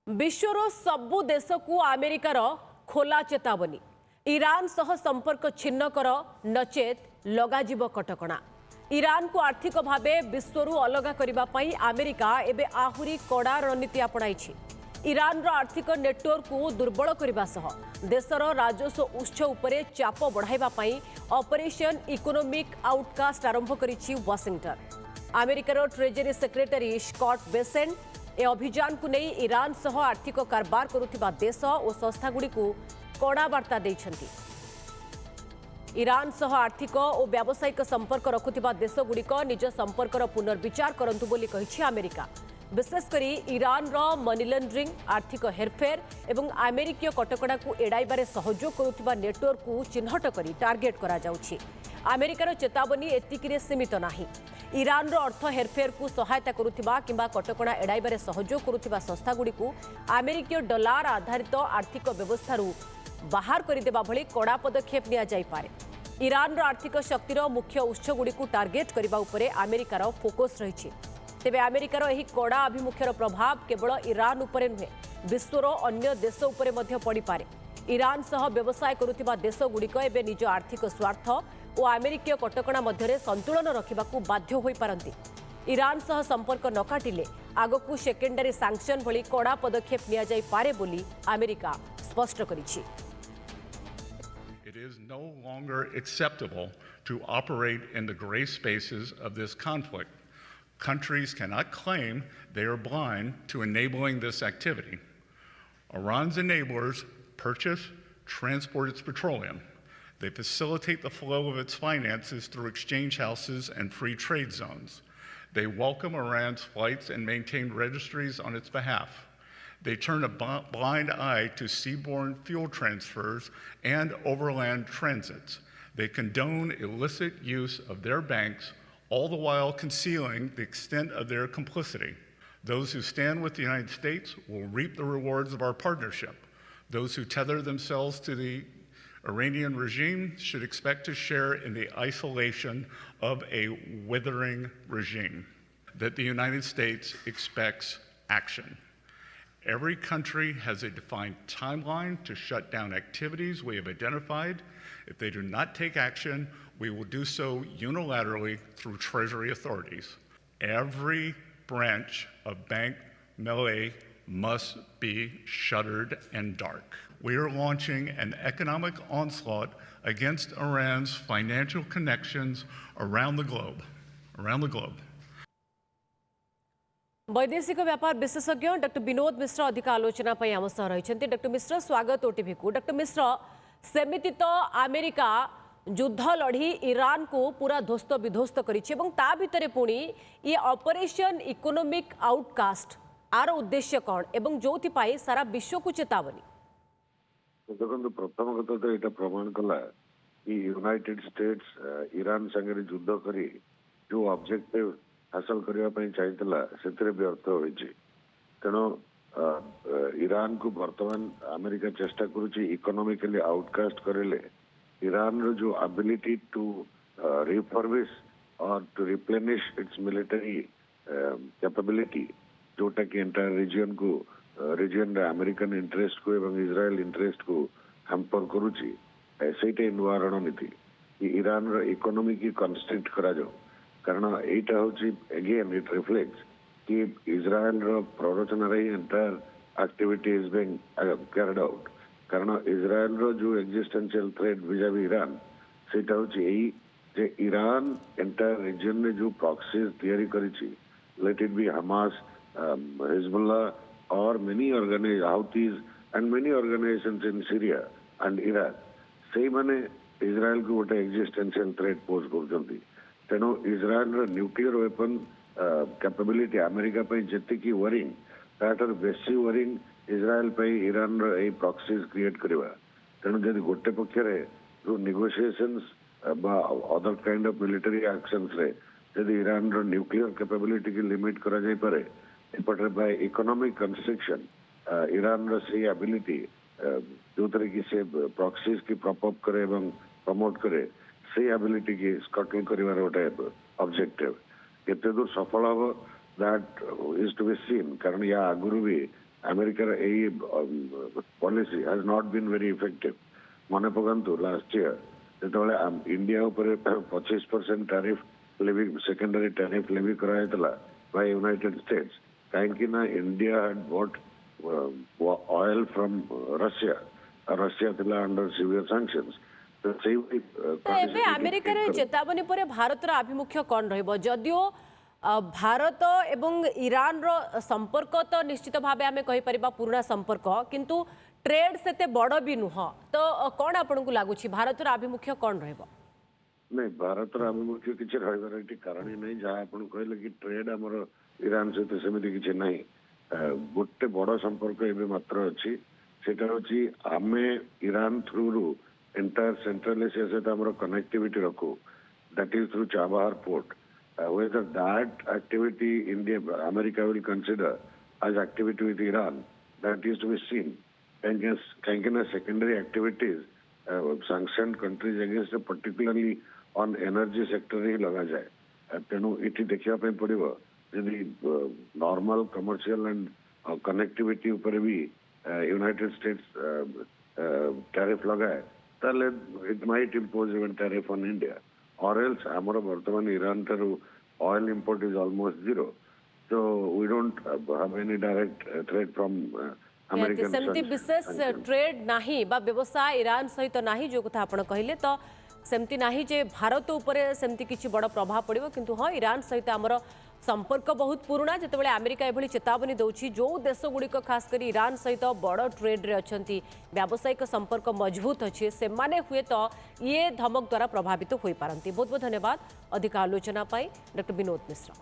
विश्वर सबु देश को अमेरिकार खोला चेतावनी ईरान सह संपर्क छिन्न कर नचेत लगाजिब कटकणा। ईरान को आर्थिक भाव विश्वर अलग करने अमेरिका एबे आहुरी कड़ा रणनीति आपणाई। ईरान रो आर्थिक नेटवर्क को दुर्बल करने सह देशर राजस्व उत्स उपरे चाप बढ़ाई ऑपरेशन इकोनॉमिक आउटकास्ट आरंभ करिछि वाशिंगटन। अमेरिकार ट्रेजरी सेक्रेटरी स्कॉट बेसेंट ए अभियान को नहीं ईरान सह आर्थिक कारबार करुथिबा देश और संस्थागुड़ी को कड़ा वार्ता देइछन्ति। ईरान सह आर्थिक और व्यावसायिक संपर्क रखुथिबा देशगुड़िक निज संपर्कर पुनर्विचार करंतु बोली कहिछि अमेरिका। विशेषकर ईरान रो मनी लॉन्ड्रिंग आर्थिक हेरफेर एवं अमेरिकीय कटकड़ा को एड़ाइबारे सहयोग करुथिबा नेटवर्क को चिन्हट करी टार्गेट करा जाउछि। अमेरिकार चेतावनी एतिकिरे सीमित नाही। ईरान रो अर्थ हेरफेर को सहायता करुथिबा किंबा कटकणा एड़ाइबारे सहयोग करुथिबा संस्थागुड़िक अमेरिकीय डॉलर आधारित आर्थिक व्यवस्थारू बाहर करदेवा भली कड़ा पदक्षेप निया जाई पारे। ईरान रो आर्थिक शक्तिर मुख्य उत्सगुड़िक टार्गेट करबा उपरे अमेरिकार फोकस रहिछि। तेबे अमेरिकार एही कड़ा अभिमुख्यर प्रभाव केवल ईरान उपरे नुहे विश्वर अन्य देश उपरे मध्य पड़ी पारे। ईरान सह व्यवसाय करुथिबा देशगुड़िक एबे निज आर्थिक स्वार्थ और अमेरिकीय कटकणा मध्यरे संतुलन रखिबाकू बाध्य होई पारंती। ईरान सह संपर्क न काटिले आगकू सेकेंडरी सैंक्शन भली कड़ा पदक्षेप निया जाई पारे बोली अमेरिका स्पष्ट करिछि। It is no longer acceptable to operate in the gray spaces of this conflict. Countries cannot claim they are blind to enabling this activity. Iran's enablers purchase, transport its petroleum. They facilitate the flow of its finances through exchange houses and free trade zones. They welcome Iran's flights and maintain registries on its behalf. They turn a blind eye to seaborne fuel transfers and overland transits. They condone illicit use of their banks, all the while concealing the extent of their complicity. Those who stand with the United States will reap the rewards of our partnership. Those who tether themselves to the Iranian regime should expect to share in the isolation of a withering regime. That the United States expects action. Every country has a defined timeline to shut down activities we have identified. If they do not take action, we will do so unilaterally through Treasury authorities. Every branch of Bank Melee must be shuttered and dark. We are launching an economic onslaught against Iran's financial connections around the globe. वैदेशिक व्यापार विशेषज्ञ doctor Vinod मिश्र अधिक आलोचना आम सह रही। Doctor मिश्र स्वागत OTV को। डॉक्टर मिश्र सेमिति तो अमेरिका युद्ध लड़ी ईरान को पूरा ध्वस्त विध्वस्त करा भितर पुणी ये ऑपरेशन इकोनॉमिक आउटकास्ट आर उद्देश्य कौन एवं जो सारा विश्व को चेतावनी। देखो प्रथम कथा तो यहाँ प्रमाण कला कि यूनाइटेड स्टेट्स ईरान संगे युद्ध करी जो ऑब्जेक्टिव हासिल करने चाहिए व्यर्थ हो। तेणु ईरान को बर्तमान अमेरिका चेष्टा करुच्ची इकोनॉमिकली आउटकास्ट करेले ईरान रो जो एबिलिटी टू रिफर्बिश और to replenish its military capability जोटा कि एंटायर रीजन रे अमेरिकन इंटरेस्ट को एवं इजराइल इंटरेस्ट को हैम्पर करुच्ची से नुआ नीति कि ईरान रो इकोनॉमी की कंस्ट्रेंट करा जाओ। कारण यहाँ हूँ अगेन इट रिफ्लेक्ट्स कि इजराइल रो प्ररोचना रही entire activity is being carried out. कारण इजराइल रो जो एक्जिस्टेंशियल थ्रेट विजावी ईरान से हूँ जे ईरान एंटायर रीजन में जो प्रॉक्सीज तैयारी करिछि let it be Hamas Hezbollah और many Houthis and many organisations in Syria and Iraq से माने इजराइल को गोटे एक्जिस्टेंशियल थ्रेट पोज कर। तेणु Israel nuclear weapon capability America जी वरिंग तार बेसी वरिंग इजराइल ईरान प्रॉक्सीज क्रिएट करवा। तेणु जब गोटे पक्षर जो negotiations other kind of military actions रे यदि ईरान न्यूक्लियर कैपेबिलिटी की लिमिट करा जाय पारे एपटे बाय इकोनॉमिक कंस्ट्रक्शन ईरान से एबिलिटी जो तरह की से प्रॉक्सीज की प्रॉपअप करे एवं प्रमोट करे से एबिलिटी की स्कटल करिवार गोटे ऑब्जेक्टिव केते दूर सफल हम that is to be seen. कारण या आगुरी भी America policy has not been very effective. मन पकातु लास्ट ईयर जो इंडिया उपर 25% tariff levy secondary tariff levy कराइला बाय यूनाइटेड स्टेट्स कहीं ना India had bought oil from Russia Russia थिला अंडर सिवियर सैंक्शंस तो एबे अमेरिका रे चेतावनी पर भारत रो आभिमुख्य कोन रहइबो जदियो भारत एवं ईरान रो संपर्क तो निश्चित भावे आमे कहि परिबा पुराना संपर्क किंतु ट्रेड सेते बड़ भी नुह तो कौन आपन को लागुछि भारत रो आभिमुख्य कोन रहइबो नहीं भारत रो आभिमुख्य किछि रहइबार एटी कारण ही नहीं जहां आपन कहले कि ट्रेड हमर ईरान सहित सेमिति किछि नहीं गोटे बड़ संपर्क एबे मात्र अछि सेटा होछि आमे ईरान थ्रू रू एंटायर सेंट्रल एशिया सहित हमर कनेक्टिविटी रखू that is through Chabahar port whether that activity India America will consider as activity with Iran that is to be seen. Kind secondary activities sanctioned countries against particularly on energy sector ही लगा जाए तेणु इटी देखिया पे पड़िबो यदि normal commercial and connectivity ऊपर भी United states tariff लगाए ताले it might impose even tariff on India or else ଆମର ବର୍ତ୍ତମାନ ଇରାନ ଠାରୁ oil import is almost zero so we don't have any direct threat from American सेमती विशेष trade नाही बा व्यवसाय ईरान सहित नाही जो कथा आपण कहिले तो सेमती नाही जे भारत ऊपर सेमती किछि बड़ प्रभाव पड़िबो किंतु हां ईरान सहित हमर संपर्क बहुत पुराना जेतेबेले अमेरिका एभली चेतावनी दउछि जो देश गुड़िक खास करी ईरान सहित बड़ ट्रेड रे अछंती व्यावसायिक संपर्क मजबूत अछि से माने हुए तो ये धमक द्वारा प्रभावित होई पारंती बहुत बहुत धन्यवाद अधिक आलोचना पाई डॉक्टर विनोद मिश्रा।